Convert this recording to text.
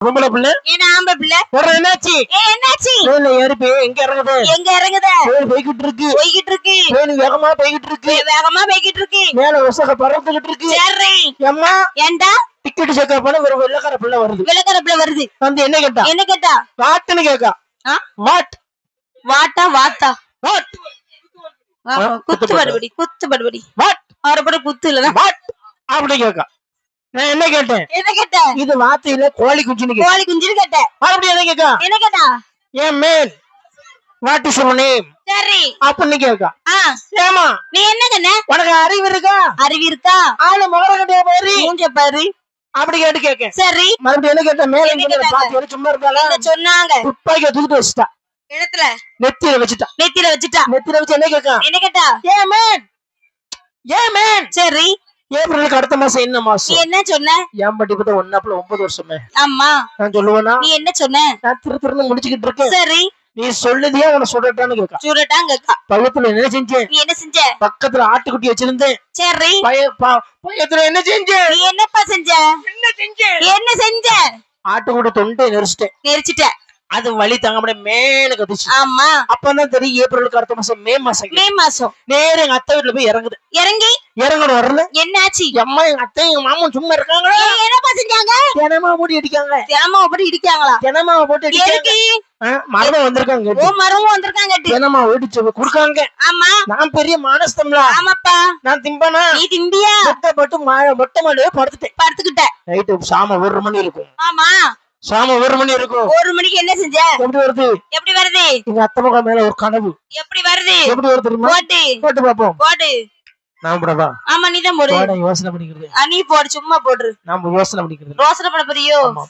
பொம்பளை பிள்ளை என்ன ஆம்பளை பிள்ளை ஒரு என்னாச்சு என்னாச்சு ட்ரெயின்ல ஏறி போய் எங்க இறங்குது ட்ரெயின் போய்கிட்டு இருக்கு ட்ரெயின் வேகமா போய்கிட்டு இருக்கு மேல விசக பறந்துகிட்டு இருக்கு சரி அம்மா ஏண்டா டிக்கெட் செக் பண்ண ஒரு வெள்ளக்கார பிள்ளை வருது வந்து என்ன கேட்டா வாட்னு கேக்கா வாட் வாட்டா வாட் குத்து படுபடி வாட் அவரப்பட குத்து இல்ல வாட் அப்படி கேக்கா நான் என்ன கேட்டேன் இது வார்த்தையில கோழி குஞ்சுன்னு கேட்டேன் அப்படி என்ன கேக்கா ஏன் man what is your name சரி அப்படின்னு கேக்கா ஏமா நீ என்ன கண்ண உனக்கு அறிவு இருக்கா ஆளு முகர கட்டிய பாரு மூஞ்ச பாரு அப்படி கேட்டேன் சரி மறுபடியும் என்ன கேட்டேன் மேல பாத்து சும்மா இருந்தால சொன்னாங்க துப்பாக்கிய தூக்கிட்டு வச்சுட்டா இடத்துல நெத்தியில வச்சுட்டா நெத்தியில வச்சு என்ன கேட்டா ஏன் மேன் சரி ஏப்ரலுக்கு அடுத்த மாசம் என்ன நீ மாசம் என்ன சொன்ன ஏன் பட்டி பத்த 9 வருஷமே ஆமா நான் சொல்லுவேனா நீ என்ன சொன்ன நான் திருத்திருந்து முடிச்சுக்கிட்டு இருக்கேன் சரி நீ சொல்லுதியா உன சொல்லட்டான்னு கேட்கா சுரட்டாங்க பக்கத்துல என்ன செஞ்சேன் நீ என்ன செஞ்ச பக்கத்துல ஆட்டுக்குட்டி வச்சிருந்தேன் சரி பயத்துல என்ன செஞ்சேன் நீ என்னப்பா செஞ்ச என்ன செஞ்ச ஆட்டுக்குட்டி தொண்டை நெரிச்சிட்ட அது வலி தாங்க முடியாது மேல கத்துச்சு ஆமா அப்பதான் தெரியும் ஏப்ரலுக்கு அடுத்த மாசம் மே மாசம் நேரம் எங்க அத்தை வீட்டுல போய் இறங்கணும் வரல என்னாச்சு அம்மா எங்க அத்தை எங்க மாமன் சும்மா இருக்காங்க என்னப்பா செஞ்சாங்க தினமா போட்டு இடிக்காங்களா தினமாவை போட்டு இடிக்காங்க மரம் வந்திருக்காங்க மரமும் வந்திருக்காங்க தினமா ஓடிச்சு குடுக்காங்க ஆமா நான் பெரிய மானஸ்தம்ல ஆமாப்பா நான் திம்பனா நீ திம்பியா போட்டு மொட்டை மாடியே படுத்துக்கிட்டேன் நைட்டு சாம 1 மணி இருக்கும் ஆமா சாம 1 மணி இருக்கும் 1 மணிக்கு என்ன செஞ்ச எப்படி வருது எங்க அத்தை மகன் மேல ஒரு கனவு எப்படி வருது தெரியுமா போட்டு பாப்போம் நான் போடவா ஆமா நீதான் போடு யோசனை பண்ணிக்கிறது நீ போடு சும்மா போடு நாம யோசனை பண்ணிக்கிறது பண்ண போறியோ